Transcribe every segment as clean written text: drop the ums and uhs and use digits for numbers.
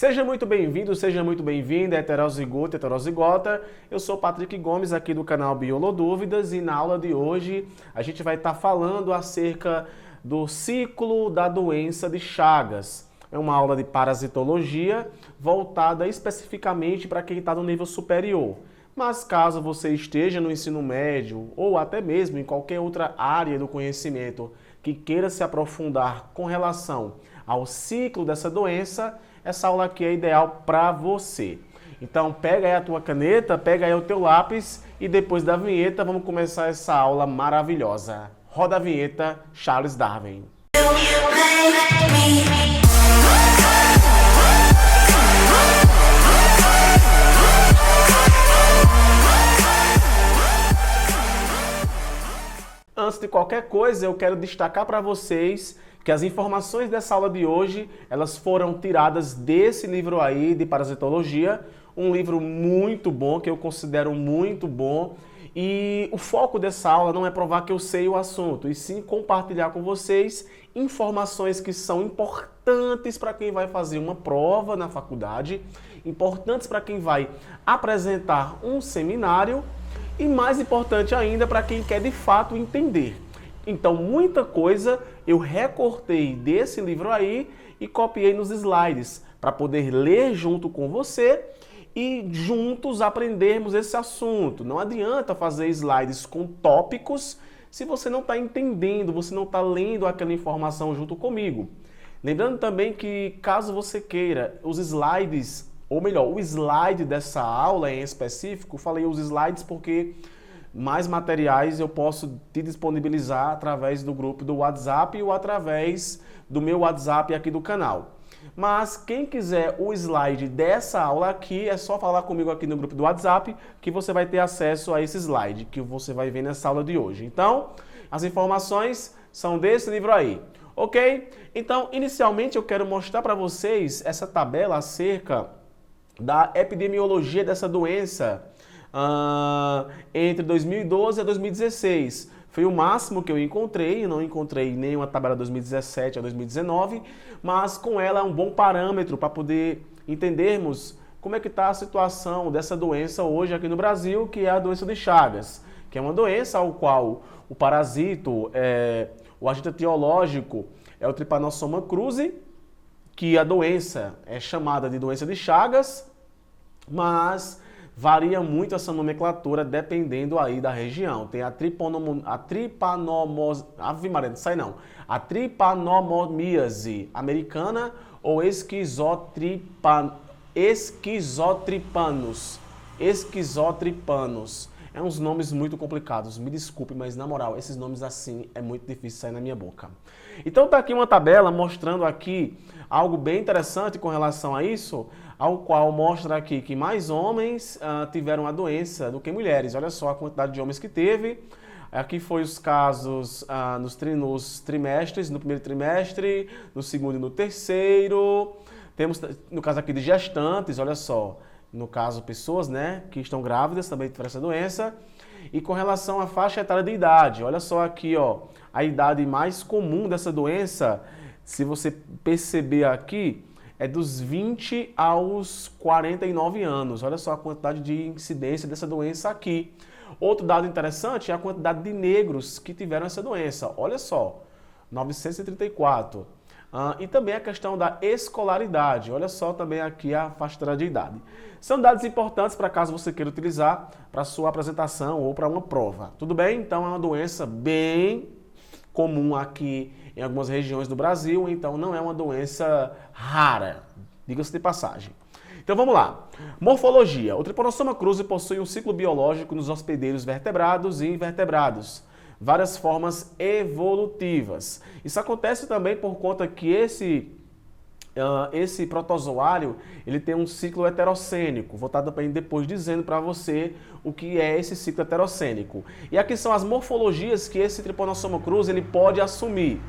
Seja muito bem-vindo, seja muito bem-vinda, heterozigoto, heterozigota. Eu sou Patrick Gomes, aqui do canal Biolodúvidas, e na aula de hoje a gente vai estar falando acerca do ciclo da doença de Chagas. É uma aula de parasitologia voltada especificamente para quem está no nível superior. Mas caso você esteja no ensino médio ou até mesmo em qualquer outra área do conhecimento que queira se aprofundar com relação ao ciclo dessa doença, essa aula aqui é ideal para você. Então pega aí a tua caneta, pega aí o teu lápis e depois da vinheta vamos começar essa aula maravilhosa. Roda a vinheta, Charles Darwin. Antes de qualquer coisa, eu quero destacar para vocês que as informações dessa aula de hoje, elas foram tiradas desse livro aí de parasitologia, um livro muito bom, que eu considero muito bom, e o foco dessa aula não é provar que eu sei o assunto, e sim compartilhar com vocês informações que são importantes para quem vai fazer uma prova na faculdade, importantes para quem vai apresentar um seminário, e mais importante ainda para quem quer de fato entender. Então, muita coisa eu recortei desse livro aí e copiei nos slides para poder ler junto com você e juntos aprendermos esse assunto. Não adianta fazer slides com tópicos se você não está entendendo, você não está lendo aquela informação junto comigo. Lembrando também que caso você queira os slides, ou melhor, o slide dessa aula em específico, falei os slides porque mais materiais eu posso te disponibilizar através do grupo do WhatsApp ou através do meu WhatsApp aqui do canal. Mas quem quiser o slide dessa aula aqui, é só falar comigo aqui no grupo do WhatsApp que você vai ter acesso a esse slide que você vai ver nessa aula de hoje. Então, as informações são desse livro aí, ok? Então, inicialmente eu quero mostrar para vocês essa tabela acerca da epidemiologia dessa doença entre 2012 a 2016. Foi o máximo que eu encontrei, não encontrei nenhuma tabela 2017 a 2019, mas com ela é um bom parâmetro para poder entendermos como é que está a situação dessa doença hoje aqui no Brasil, que é a doença de Chagas, que é uma doença ao qual o parasito, o agente etiológico é o Trypanosoma cruzi, que a doença é chamada de doença de Chagas, mas varia muito essa nomenclatura dependendo aí da região. Tem a tripanomíase americana ou esquizotripanos. É uns nomes muito complicados, me desculpe, mas na moral, esses nomes assim é muito difícil sair na minha boca. Então tá aqui uma tabela mostrando aqui algo bem interessante com relação a isso, ao qual mostra aqui que mais homens tiveram a doença do que mulheres. Olha só a quantidade de homens que teve. Aqui foi os casos nos trimestres, no primeiro trimestre, no segundo e no terceiro. Temos no caso aqui de gestantes, olha só. No caso, pessoas, né, que estão grávidas também tiveram essa doença. E com relação à faixa etária de idade, olha só aqui, ó, a idade mais comum dessa doença, se você perceber aqui, é dos 20 aos 49 anos. Olha só a quantidade de incidência dessa doença aqui. Outro dado interessante é a quantidade de negros que tiveram essa doença. Olha só, 934. E também a questão da escolaridade. Olha só também aqui a faixa etária de idade. São dados importantes para caso você queira utilizar para sua apresentação ou para uma prova. Tudo bem? Então é uma doença bem comum aqui em algumas regiões do Brasil, então não é uma doença rara, diga-se de passagem. Então vamos lá. Morfologia. O Trypanosoma cruzi possui um ciclo biológico nos hospedeiros vertebrados e invertebrados. Várias formas evolutivas. Isso acontece também por conta que esse protozoário ele tem um ciclo heterocênico. Vou estar depois dizendo para você o que é esse ciclo heterocênico. E aqui são as morfologias que esse Trypanosoma cruzi ele pode assumir.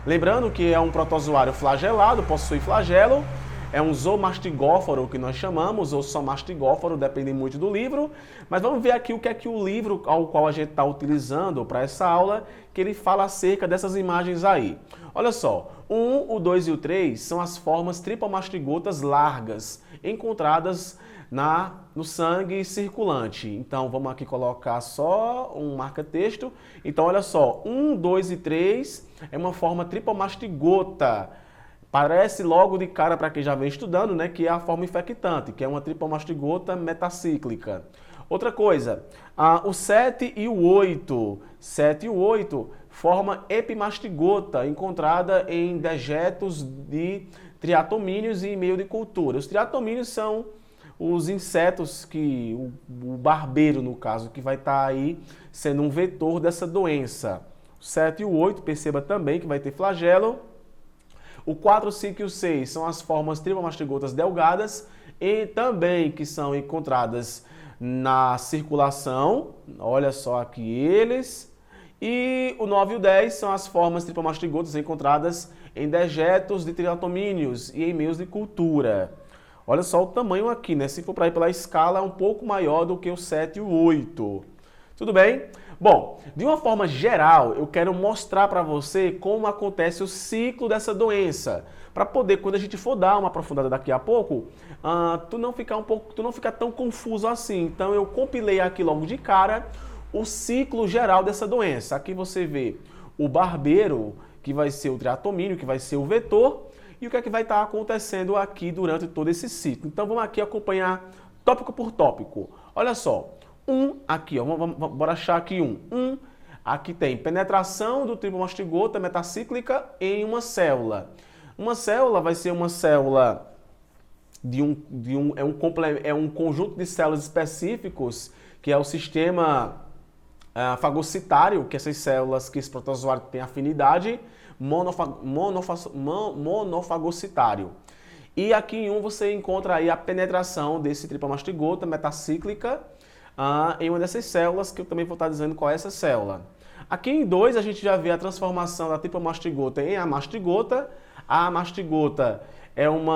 Lembrando que é um protozoário flagelado, possui flagelo, é um zoomastigóforo que nós chamamos, ou só mastigóforo, depende muito do livro. Mas vamos ver aqui o que é que o livro ao qual a gente está utilizando para essa aula, que ele fala acerca dessas imagens aí. Olha só, O 2 e o 3 são as formas tripomastigotas largas, encontradas no sangue circulante. Então, vamos aqui colocar só um marca-texto. Então, olha só, 1, 2 e 3 é uma forma tripomastigota. Parece logo de cara para quem já vem estudando, né, que é a forma infectante, que é uma tripomastigota metacíclica. Outra coisa, o 7 e o 8. 7 e o 8, forma epimastigota, encontrada em dejetos de triatomíneos e em meio de cultura. Os triatomíneos são os insetos que, o barbeiro no caso, que vai estar aí sendo um vetor dessa doença. O 7 e o 8, perceba também que vai ter flagelo. O 4, o 5 e o 6 são as formas tripomastigotas delgadas e também que são encontradas na circulação. Olha só aqui eles. E o 9 e o 10 são as formas tripomastigotas encontradas em dejetos de triatomíneos e em meios de cultura. Olha só o tamanho aqui, né? Se for para ir pela escala, é um pouco maior do que o 7 e o 8. Tudo bem? Bom, de uma forma geral, eu quero mostrar para você como acontece o ciclo dessa doença. Para poder, quando a gente for dar uma aprofundada daqui a pouco, tu não ficar tão confuso assim. Então eu compilei aqui logo de cara o ciclo geral dessa doença. Aqui você vê o barbeiro, que vai ser o triatomínio, que vai ser o vetor, e o que é que vai estar acontecendo aqui durante todo esse ciclo. Então vamos aqui acompanhar tópico por tópico. Olha só, aqui, ó, bora achar aqui aqui tem penetração do tripomastigota metacíclica em uma célula. Uma célula vai ser uma célula é um conjunto de células específicos, que é o sistema fagocitário, que essas células, que esse protozoário tem afinidade, monofagocitário. E aqui em você encontra aí a penetração desse tripomastigota metacíclica em uma dessas células, que eu também vou estar dizendo qual é essa célula. Aqui em 2 a gente já vê a transformação da tripomastigota em amastigota. A amastigota é um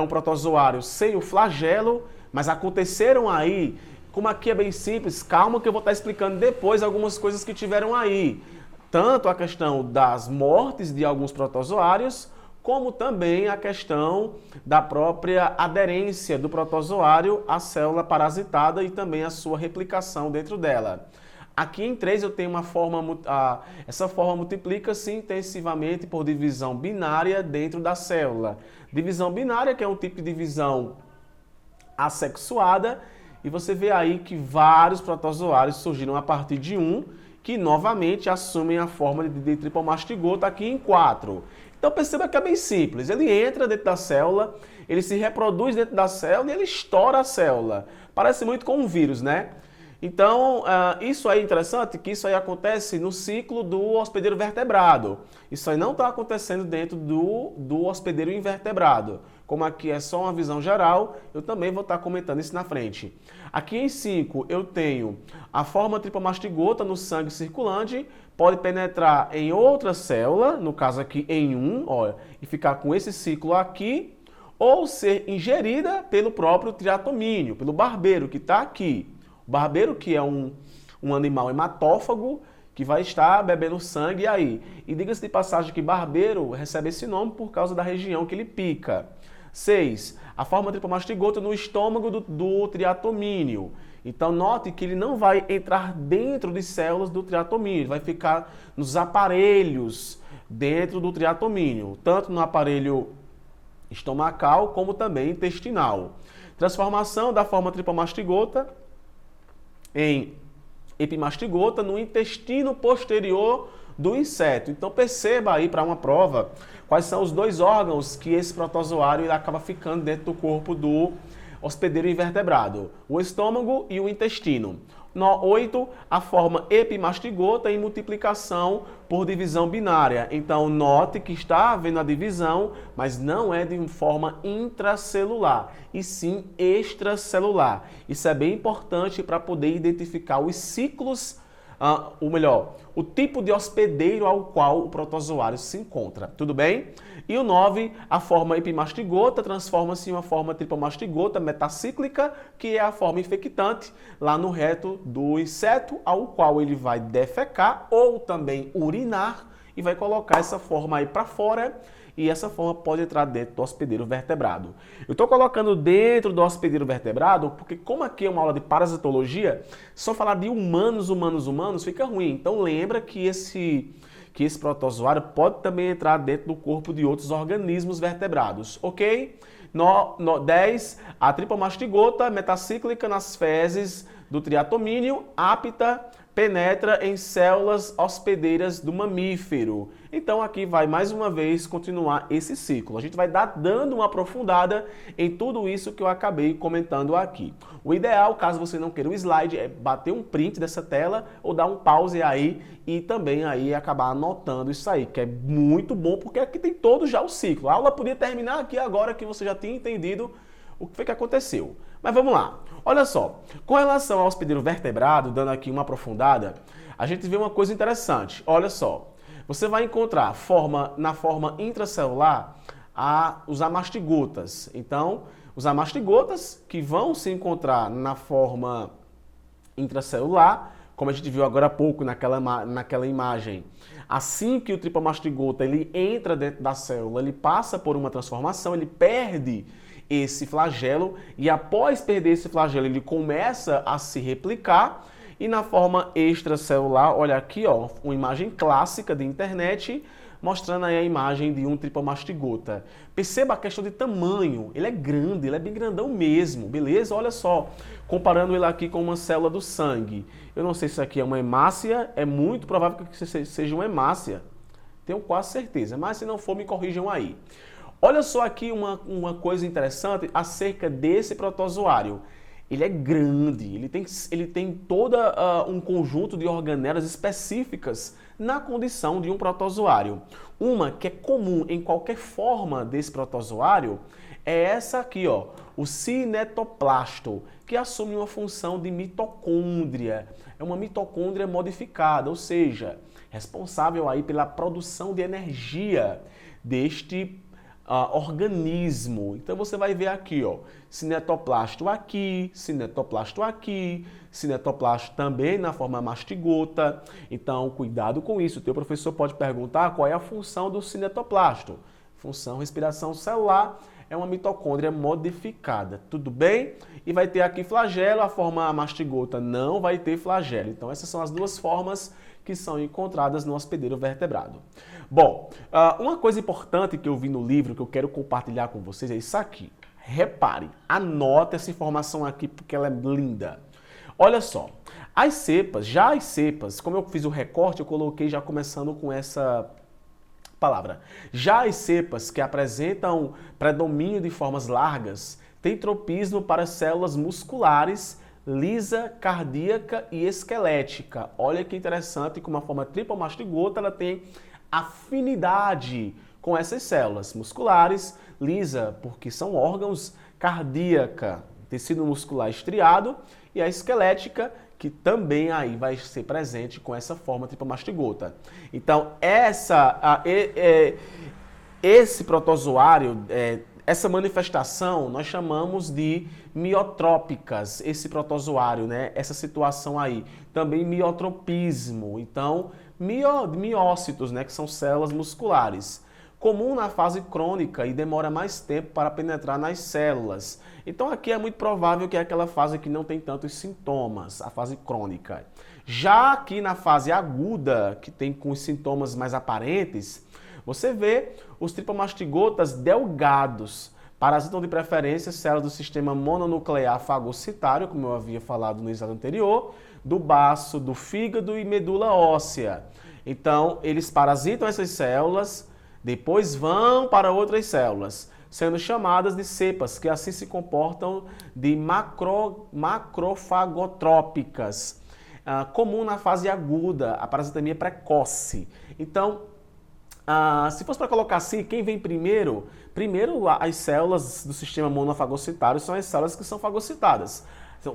protozoário sem o flagelo, mas aconteceram aí, como aqui é bem simples, calma que eu vou estar explicando depois algumas coisas que tiveram aí. Tanto a questão das mortes de alguns protozoários, como também a questão da própria aderência do protozoário à célula parasitada e também a sua replicação dentro dela. Aqui em 3 eu tenho uma forma, essa forma multiplica-se intensivamente por divisão binária dentro da célula. Divisão binária, que é um tipo de divisão assexuada, e você vê aí que vários protozoários surgiram a partir de que novamente assumem a forma de tripomastigota aqui em 4. Então perceba que é bem simples, ele entra dentro da célula, ele se reproduz dentro da célula e ele estoura a célula. Parece muito com um vírus, né? Então, isso aí é interessante, que isso aí acontece no ciclo do hospedeiro vertebrado. Isso aí não está acontecendo dentro do hospedeiro invertebrado. Como aqui é só uma visão geral, eu também vou estar comentando isso na frente. Aqui em 5 eu tenho a forma tripomastigota no sangue circulante, pode penetrar em outra célula, no caso aqui em olha, e ficar com esse ciclo aqui, ou ser ingerida pelo próprio triatomínio, pelo barbeiro que está aqui. O barbeiro, que é um animal hematófago, que vai estar bebendo sangue aí. E diga-se de passagem que barbeiro recebe esse nome por causa da região que ele pica. 6. A forma tripomastigota no estômago do triatomínio. Então note que ele não vai entrar dentro de células do triatomínio, ele vai ficar nos aparelhos dentro do triatomínio, tanto no aparelho estomacal como também intestinal. Transformação da forma tripomastigota em epimastigota no intestino posterior do inseto. Então perceba aí para uma prova quais são os dois órgãos que esse protozoário ele acaba ficando dentro do corpo do hospedeiro invertebrado: o estômago e o intestino. 8, a forma epimastigota em multiplicação por divisão binária. Então note que está havendo a divisão, mas não é de forma intracelular, e sim extracelular. Isso é bem importante para poder identificar os ciclos, o tipo de hospedeiro ao qual o protozoário se encontra. Tudo bem? E o 9, a forma epimastigota transforma-se em uma forma tripomastigota metacíclica, que é a forma infectante lá no reto do inseto, ao qual ele vai defecar ou também urinar e vai colocar essa forma aí para fora e essa forma pode entrar dentro do hospedeiro vertebrado. Eu estou colocando dentro do hospedeiro vertebrado porque como aqui é uma aula de parasitologia, só falar de humanos fica ruim. Então lembra que esse protozoário pode também entrar dentro do corpo de outros organismos vertebrados, ok? 10. A tripomastigota metacíclica nas fezes do triatomínio, apta, penetra em células hospedeiras do mamífero. Então aqui vai mais uma vez continuar esse ciclo. A gente vai dando uma aprofundada em tudo isso que eu acabei comentando aqui. O ideal, caso você não queira o slide, é bater um print dessa tela ou dar um pause aí e também aí acabar anotando isso aí, que é muito bom porque aqui tem todo já o ciclo. A aula podia terminar aqui agora que você já tinha entendido o que foi que aconteceu. Mas vamos lá. Olha só, com relação ao hospedeiro vertebrado, dando aqui uma aprofundada, a gente vê uma coisa interessante. Olha só, você vai encontrar na forma intracelular os amastigotas. Então, os amastigotas que vão se encontrar na forma intracelular, como a gente viu agora há pouco naquela imagem. Assim que o tripomastigota ele entra dentro da célula, ele passa por uma transformação, ele perde esse flagelo e após perder esse flagelo ele começa a se replicar e na forma extracelular, olha aqui ó, uma imagem clássica de internet mostrando aí a imagem de um tripomastigota. Perceba a questão de tamanho, ele é grande, ele é bem grandão mesmo, beleza? Olha só, comparando ele aqui com uma célula do sangue. Eu não sei se isso aqui é uma hemácia, é muito provável que seja uma hemácia, tenho quase certeza, mas se não for me corrijam aí. Olha só aqui uma coisa interessante acerca desse protozoário. Ele é grande, ele tem todo um conjunto de organelas específicas na condição de um protozoário. Uma que é comum em qualquer forma desse protozoário é essa aqui, ó, o cinetoplasto, que assume uma função de mitocôndria. É uma mitocôndria modificada, ou seja, responsável aí pela produção de energia deste organismo. Então você vai ver aqui, ó, cinetoplasto aqui, cinetoplasto também na forma mastigota. Então, cuidado com isso. O teu professor pode perguntar qual é a função do cinetoplasto. Função respiração celular, é uma mitocôndria modificada, tudo bem? E vai ter aqui flagelo, a forma mastigota não vai ter flagelo. Então essas são as duas formas que são encontradas no hospedeiro vertebrado. Bom, uma coisa importante que eu vi no livro, que eu quero compartilhar com vocês, é isso aqui. Repare, anote essa informação aqui porque ela é linda. Olha só, as cepas, como eu fiz o recorte, eu coloquei já começando com essa palavra. Já as cepas que apresentam predomínio de formas largas, têm tropismo para células musculares, lisa, cardíaca e esquelética. Olha que interessante, com uma forma tripomastigota, ela tem afinidade com essas células musculares, lisa, porque são órgãos, cardíaca, tecido muscular estriado, e a esquelética, que também aí vai ser presente com essa forma tripomastigota. Então, esse protozoário, essa manifestação, nós chamamos de miotrópicas, esse protozoário, né? Essa situação aí. Também miotropismo. Então, miócitos, né? Que são células musculares. Comum na fase crônica e demora mais tempo para penetrar nas células. Então aqui é muito provável que é aquela fase que não tem tantos sintomas, a fase crônica. Já aqui na fase aguda, que tem com os sintomas mais aparentes, você vê os tripomastigotas delgados, parasitam de preferência células do sistema mononuclear fagocitário, como eu havia falado no slide anterior, do baço, do fígado e medula óssea. Então eles parasitam essas células, depois vão para outras células, sendo chamadas de cepas, que assim se comportam de macrofagotrópicas. Comum na fase aguda, a parasitemia precoce. Então, se fosse para colocar assim, quem vem primeiro? Primeiro, as células do sistema monofagocitário são as células que são fagocitadas.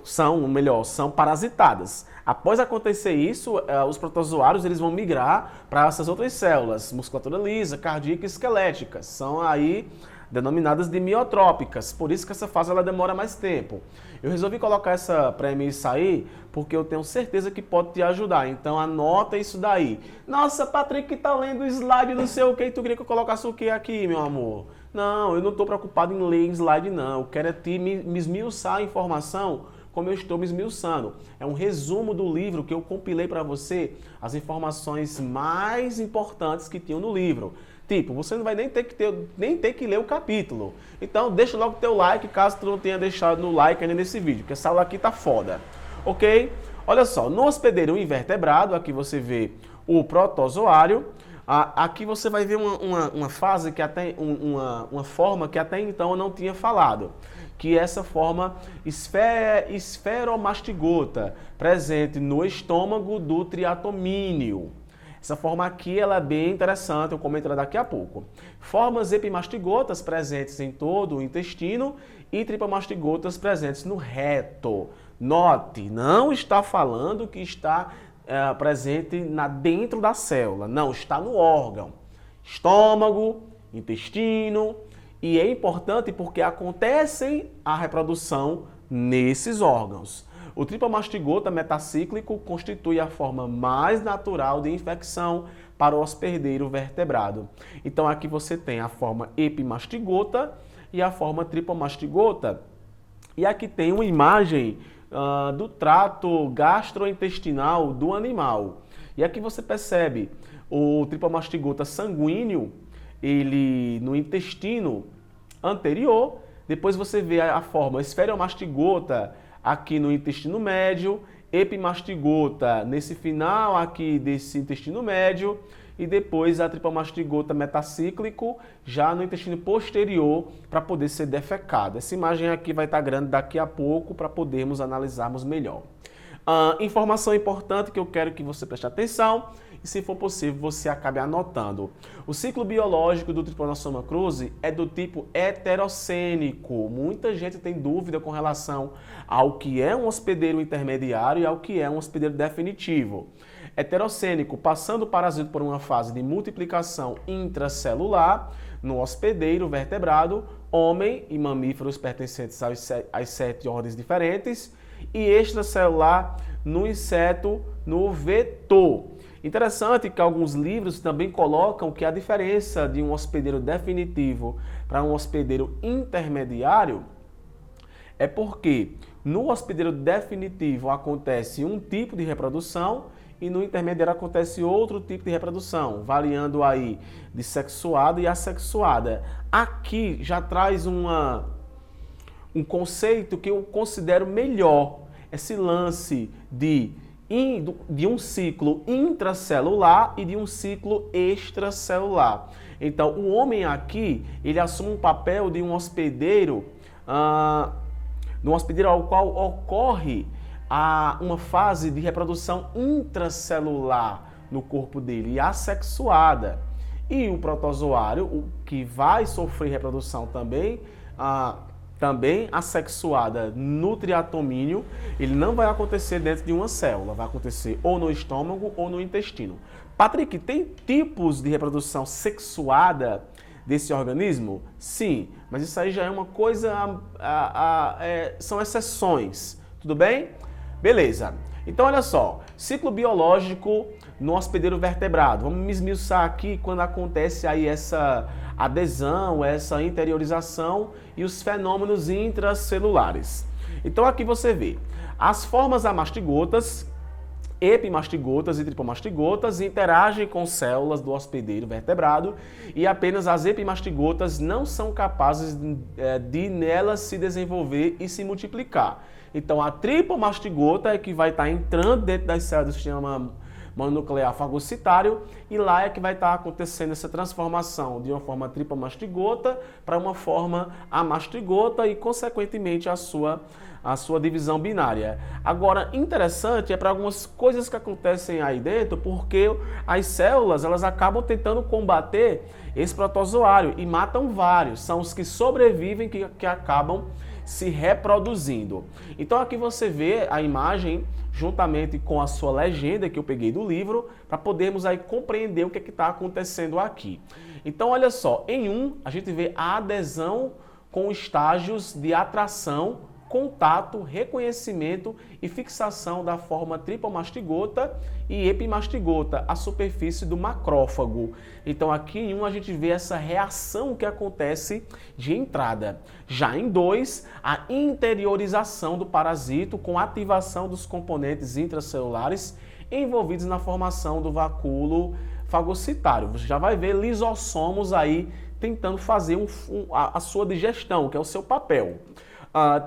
São parasitadas. Após acontecer isso, os protozoários eles vão migrar para essas outras células, musculatura lisa, cardíaca e esquelética. São aí denominadas de miotrópicas. Por isso que essa fase ela demora mais tempo. Eu resolvi colocar essa premissa aí porque eu tenho certeza que pode te ajudar. Então anota isso daí. Nossa, Patrick tá lendo o slide não sei o que, tu queria que eu colocasse o que aqui, meu amor? Não, eu não estou preocupado em ler slide não. Eu quero é te me esmiuçar a informação como eu estou me esmiuçando. É um resumo do livro que eu compilei para você as informações mais importantes que tinham no livro. Tipo, você não vai nem ter que ler o capítulo. Então, deixa logo o teu like, caso tu não tenha deixado no like ainda nesse vídeo, porque essa aula aqui tá foda. Ok? Olha só, no hospedeiro invertebrado, aqui você vê o protozoário. Aqui você vai ver uma fase que até uma forma que até então eu não tinha falado, que é essa forma esferomastigota, presente no estômago do triatomínio. Essa forma aqui ela é bem interessante, eu comento ela daqui a pouco. Formas epimastigotas presentes em todo o intestino e tripomastigotas presentes no reto. Note, não está falando que está presente dentro da célula, não, está no órgão. Estômago, intestino, e é importante porque acontece a reprodução nesses órgãos. O tripomastigota metacíclico constitui a forma mais natural de infecção para o hospedeiro vertebrado. Então aqui você tem a forma epimastigota e a forma tripomastigota. E aqui tem uma imagem do trato gastrointestinal do animal. E aqui você percebe o tripomastigota sanguíneo, ele no intestino anterior, depois você vê a forma esferomastigota aqui no intestino médio, epimastigota nesse final aqui desse intestino médio e depois a tripomastigota metacíclico já no intestino posterior para poder ser defecado. Essa imagem aqui vai estar grande daqui a pouco para podermos analisarmos melhor. Informação importante que eu quero que você preste atenção e, se for possível, você acabe anotando. O ciclo biológico do Trypanosoma cruzi é do tipo heterocênico. Muita gente tem dúvida com relação ao que é um hospedeiro intermediário e ao que é um hospedeiro definitivo. Heterocênico, passando o parasito por uma fase de multiplicação intracelular no hospedeiro vertebrado, homem e mamíferos pertencentes às 7 ordens diferentes, e extracelular no inseto, no vetor. Interessante que alguns livros também colocam que a diferença de um hospedeiro definitivo para um hospedeiro intermediário é porque no hospedeiro definitivo acontece um tipo de reprodução e no intermediário acontece outro tipo de reprodução, variando aí de sexuada e assexuada. Aqui já traz um conceito que eu considero melhor, esse lance de um ciclo intracelular e de um ciclo extracelular. Então, o homem aqui, ele assume um papel de um hospedeiro, ao qual ocorre uma fase de reprodução intracelular no corpo dele, assexuada. E o protozoário, o que vai sofrer reprodução também assexuada no triatomínio, ele não vai acontecer dentro de uma célula, vai acontecer ou no estômago ou no intestino. Patrick, tem tipos de reprodução sexuada desse organismo? Sim, mas isso aí já é uma coisa, são exceções, tudo bem? Beleza. Então, olha só, ciclo biológico no hospedeiro vertebrado. Vamos me esmiuçar aqui quando acontece aí essa adesão, essa interiorização e os fenômenos intracelulares. Então, aqui você vê as formas amastigotas, epimastigotas e tripomastigotas interagem com células do hospedeiro vertebrado e apenas as epimastigotas não são capazes de nelas se desenvolver e se multiplicar. Então, a tripomastigota é que vai estar entrando dentro das células do sistema mononuclear fagocitário e lá é que vai estar acontecendo essa transformação de uma forma tripomastigota para uma forma amastigota e, consequentemente, a sua divisão binária. Agora, interessante é para algumas coisas que acontecem aí dentro, porque as células elas acabam tentando combater esse protozoário e matam vários. São os que sobrevivem que acabam se reproduzindo. Então aqui você vê a imagem juntamente com a sua legenda que eu peguei do livro, para podermos aí compreender o que está acontecendo aqui. Então, olha só, em 1 a gente vê a adesão com estágios de atração, contato, reconhecimento e fixação da forma tripomastigota e epimastigota, a superfície do macrófago. Então aqui em 1 a gente vê essa reação que acontece de entrada. Já em 2, a interiorização do parasito com ativação dos componentes intracelulares envolvidos na formação do vacúolo fagocitário. Você já vai ver lisossomos aí tentando fazer a sua digestão, que é o seu papel.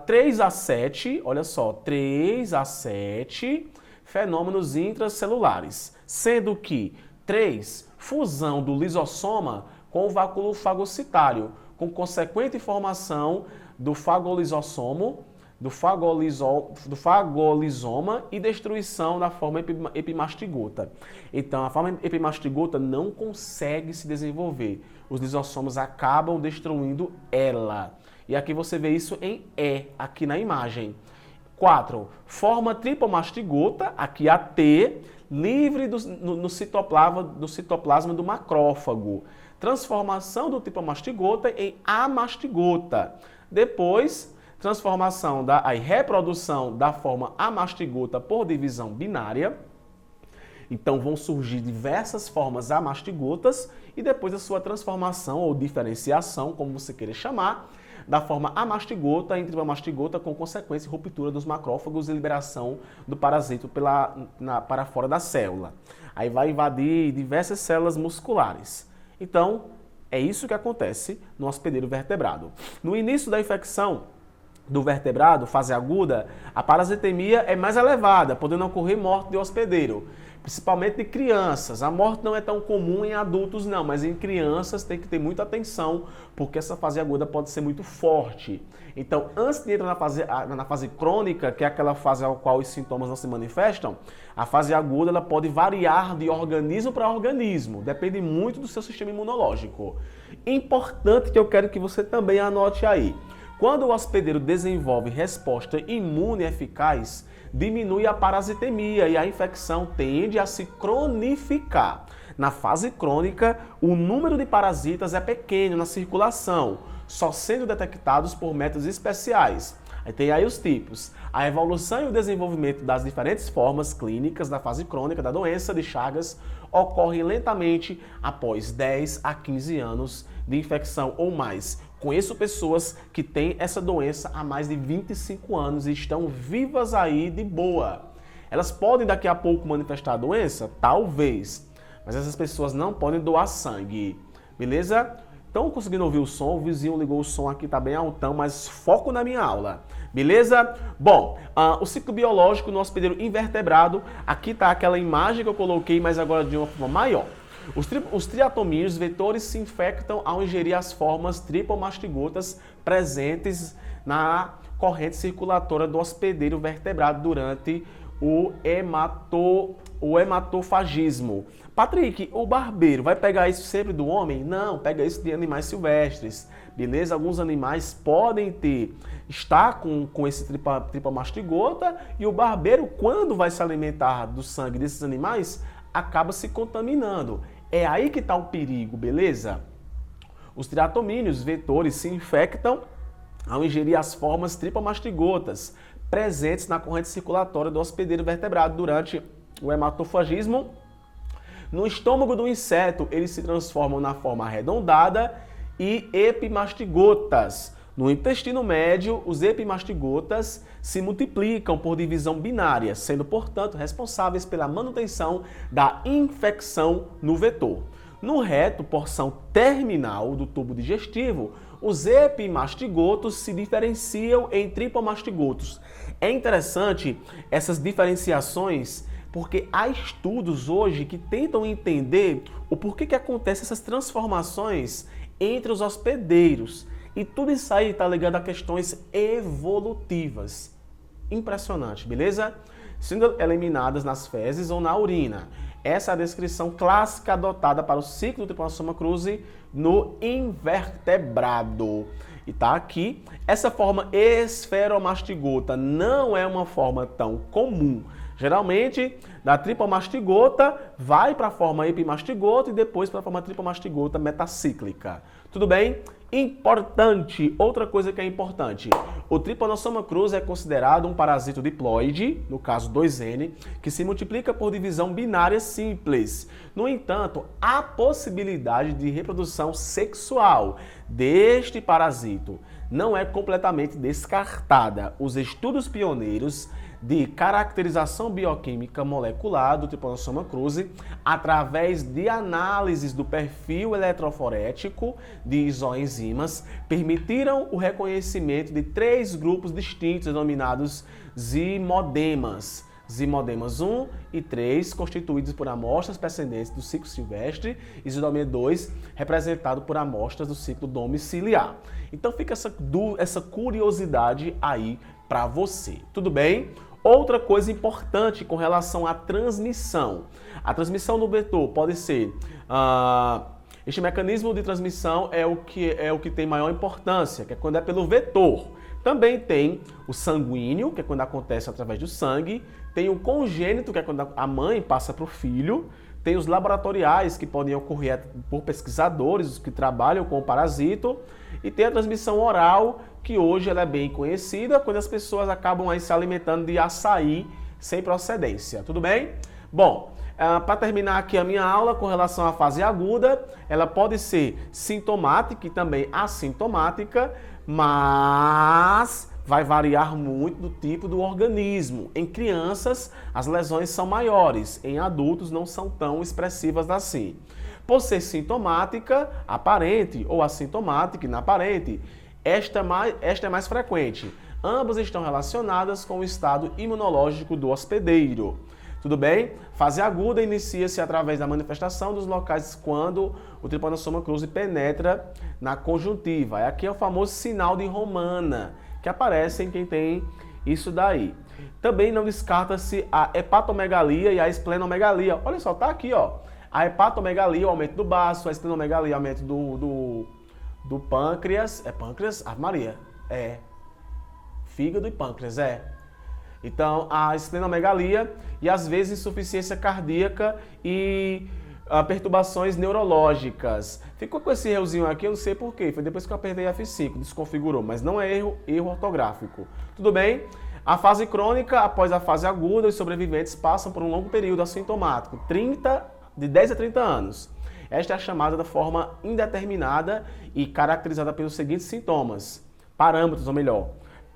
3 a 7, olha só, 3 a 7 fenômenos intracelulares, sendo que 3, fusão do lisossoma com o vacúolo fagocitário, com consequente formação do fagolisossomo, do fagolisoma e destruição da forma epimastigota. Então, a forma epimastigota não consegue se desenvolver. Os lisossomos acabam destruindo ela. E aqui você vê isso em E, aqui na imagem. 4. Forma tripomastigota, aqui a T, livre no citoplasma do macrófago. Transformação do tripomastigota em amastigota. Depois, transformação reprodução da forma amastigota por divisão binária. Então vão surgir diversas formas amastigotas e depois a sua transformação ou diferenciação, como você queira chamar, da forma amastigota em tripomastigota com consequência ruptura dos macrófagos e liberação do parasito para fora da célula. Aí vai invadir diversas células musculares. Então, é isso que acontece no hospedeiro vertebrado. No início da infecção do vertebrado, fase aguda, a parasitemia é mais elevada, podendo ocorrer morte de hospedeiro, principalmente de crianças. A morte não é tão comum em adultos não, mas em crianças tem que ter muita atenção, porque essa fase aguda pode ser muito forte. Então, antes de entrar na fase crônica, que é aquela fase ao qual os sintomas não se manifestam, a fase aguda ela pode variar de organismo para organismo, depende muito do seu sistema imunológico. Importante que eu quero que você também anote aí. Quando o hospedeiro desenvolve resposta imune eficaz, diminui a parasitemia e a infecção tende a se cronificar. Na fase crônica, o número de parasitas é pequeno na circulação, só sendo detectados por métodos especiais. Aí tem aí os tipos. A evolução e o desenvolvimento das diferentes formas clínicas da fase crônica da doença de Chagas ocorre lentamente após 10 a 15 anos de infecção ou mais. Conheço pessoas que têm essa doença há mais de 25 anos e estão vivas aí de boa. Elas podem daqui a pouco manifestar a doença? Talvez. Mas essas pessoas não podem doar sangue. Beleza? Estão conseguindo ouvir o som? O vizinho ligou o som aqui, tá bem altão, mas foco na minha aula. Beleza? Bom, o ciclo biológico no hospedeiro invertebrado, aqui tá aquela imagem que eu coloquei, mas agora de uma forma maior. Os triatomíneos vetores se infectam ao ingerir as formas tripomastigotas presentes na corrente circulatória do hospedeiro vertebrado durante o hematofagismo. Patrick, o barbeiro vai pegar isso sempre do homem? Não, pega isso de animais silvestres. Beleza? Alguns animais podem estar com esse tripomastigota e o barbeiro, quando vai se alimentar do sangue desses animais, acaba se contaminando. É aí que está o perigo, beleza? Os triatomíneos vetores se infectam ao ingerir as formas tripomastigotas presentes na corrente circulatória do hospedeiro vertebrado durante o hematofagismo. No estômago do inseto, eles se transformam na forma arredondada e epimastigotas. No intestino médio, os epimastigotas se multiplicam por divisão binária, sendo, portanto, responsáveis pela manutenção da infecção no vetor. No reto, porção terminal do tubo digestivo, os epimastigotos se diferenciam em tripomastigotos. É interessante essas diferenciações porque há estudos hoje que tentam entender o porquê que acontecem essas transformações entre os hospedeiros. E tudo isso aí está ligado a questões evolutivas. Impressionante, beleza? Sendo eliminadas nas fezes ou na urina. Essa é a descrição clássica adotada para o ciclo do Trypanosoma cruzi no invertebrado. E tá aqui. Essa forma esferomastigota não é uma forma tão comum. Geralmente, da tripomastigota vai para a forma epimastigota e depois para a forma tripomastigota metacíclica. Tudo bem? Importante, outra coisa que é importante, o Trypanosoma cruzi é considerado um parasito diploide, no caso 2N, que se multiplica por divisão binária simples. No entanto, há possibilidade de reprodução sexual deste parasito. Não é completamente descartada. Os estudos pioneiros de caracterização bioquímica molecular do Trypanosoma cruzi, através de análises do perfil eletroforético de isoenzimas, permitiram o reconhecimento de 3 grupos distintos denominados zimodemas. Zimodemas 1 e 3, constituídos por amostras precedentes do ciclo silvestre, e Zidome 2, representado por amostras do ciclo domiciliar. Então fica essa curiosidade aí para você. Tudo bem? Outra coisa importante com relação à transmissão. A transmissão do vetor pode ser... este mecanismo de transmissão é o que tem maior importância, que é quando é pelo vetor. Também tem o sanguíneo, que é quando acontece através do sangue. Tem o congênito, que é quando a mãe passa para o filho. Tem os laboratoriais, que podem ocorrer por pesquisadores que trabalham com o parasito. E tem a transmissão oral, que hoje ela é bem conhecida, quando as pessoas acabam aí se alimentando de açaí sem procedência. Tudo bem? Bom, para terminar aqui a minha aula com relação à fase aguda, ela pode ser sintomática e também assintomática, mas vai variar muito do tipo do organismo. Em crianças, as lesões são maiores, em adultos não são tão expressivas assim. Por ser sintomática, aparente, ou assintomática, inaparente, esta é mais frequente. Ambas estão relacionadas com o estado imunológico do hospedeiro. Tudo bem? Fase aguda inicia-se através da manifestação dos locais quando o Trypanosoma cruzi penetra na conjuntiva. Aqui é o famoso sinal de Romana, que aparece em quem tem isso daí. Também não descarta-se a hepatomegalia e a esplenomegalia. Olha só, tá aqui, ó. A hepatomegalia, o aumento do baço, a esplenomegalia, o aumento do pâncreas. É pâncreas? Ave Maria. É. Fígado e pâncreas, é. Então, a esplenomegalia e, às vezes, insuficiência cardíaca e perturbações neurológicas. Ficou com esse errozinho aqui, eu não sei porquê. Foi depois que eu apertei F5, desconfigurou, mas não é erro ortográfico. Tudo bem? A fase crônica, após a fase aguda, os sobreviventes passam por um longo período assintomático, de 10 a 30 anos. Esta é a chamada da forma indeterminada e caracterizada pelos seguintes sintomas. Parâmetros, ou melhor,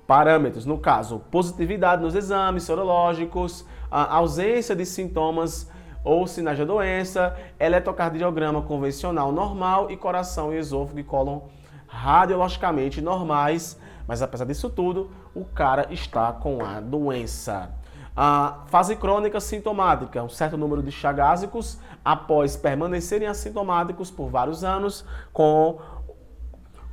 parâmetros, no caso, positividade nos exames sorológicos, a ausência de sintomas ou sinais da doença, eletrocardiograma convencional normal e coração e esôfago e cólon radiologicamente normais, mas apesar disso tudo, o cara está com a doença. A fase crônica sintomática, um certo número de chagásicos, após permanecerem assintomáticos por vários anos, com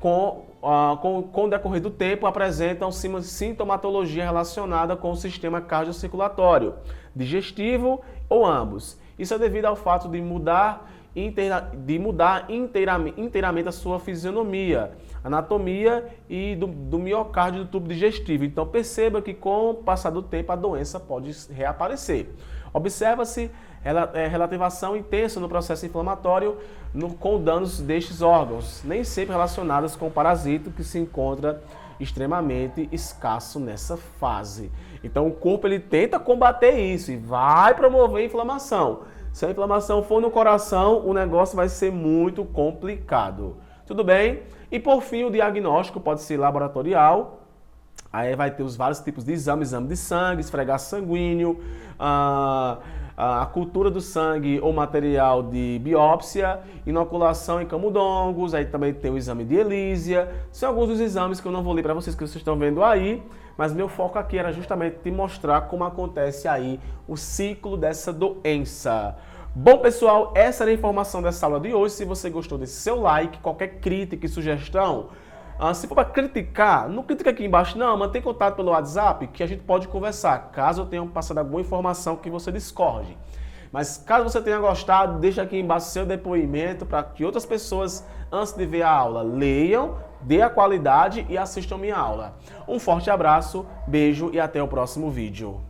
o decorrer do tempo, apresentam sintomatologia relacionada com o sistema cardiocirculatório, digestivo ou ambos. Isso é devido ao fato de mudar inteiramente a sua fisionomia, anatomia e do miocárdio do tubo digestivo. Então perceba que com o passar do tempo a doença pode reaparecer. Observa-se relativação intensa no processo inflamatório com danos destes órgãos, nem sempre relacionados com o parasito que se encontra extremamente escasso nessa fase. Então o corpo ele tenta combater isso e vai promover inflamação. Se a inflamação for no coração, o negócio vai ser muito complicado. Tudo bem? E por fim, o diagnóstico pode ser laboratorial. Aí vai ter os vários tipos de exame de sangue, esfregaço sanguíneo, a cultura do sangue ou material de biópsia, inoculação em camundongos, aí também tem o exame de Elísia. São alguns dos exames que eu não vou ler para vocês, que vocês estão vendo aí, mas meu foco aqui era justamente te mostrar como acontece aí o ciclo dessa doença. Bom, pessoal, essa era a informação dessa aula de hoje. Se você gostou, deixe seu like, qualquer crítica e sugestão. Se for para criticar, não critica aqui embaixo não, mantém contato pelo WhatsApp que a gente pode conversar, caso eu tenha passado alguma informação que você discorde. Mas caso você tenha gostado, deixa aqui embaixo seu depoimento para que outras pessoas, antes de ver a aula, leiam, dê a qualidade e assistam minha aula. Um forte abraço, beijo e até o próximo vídeo.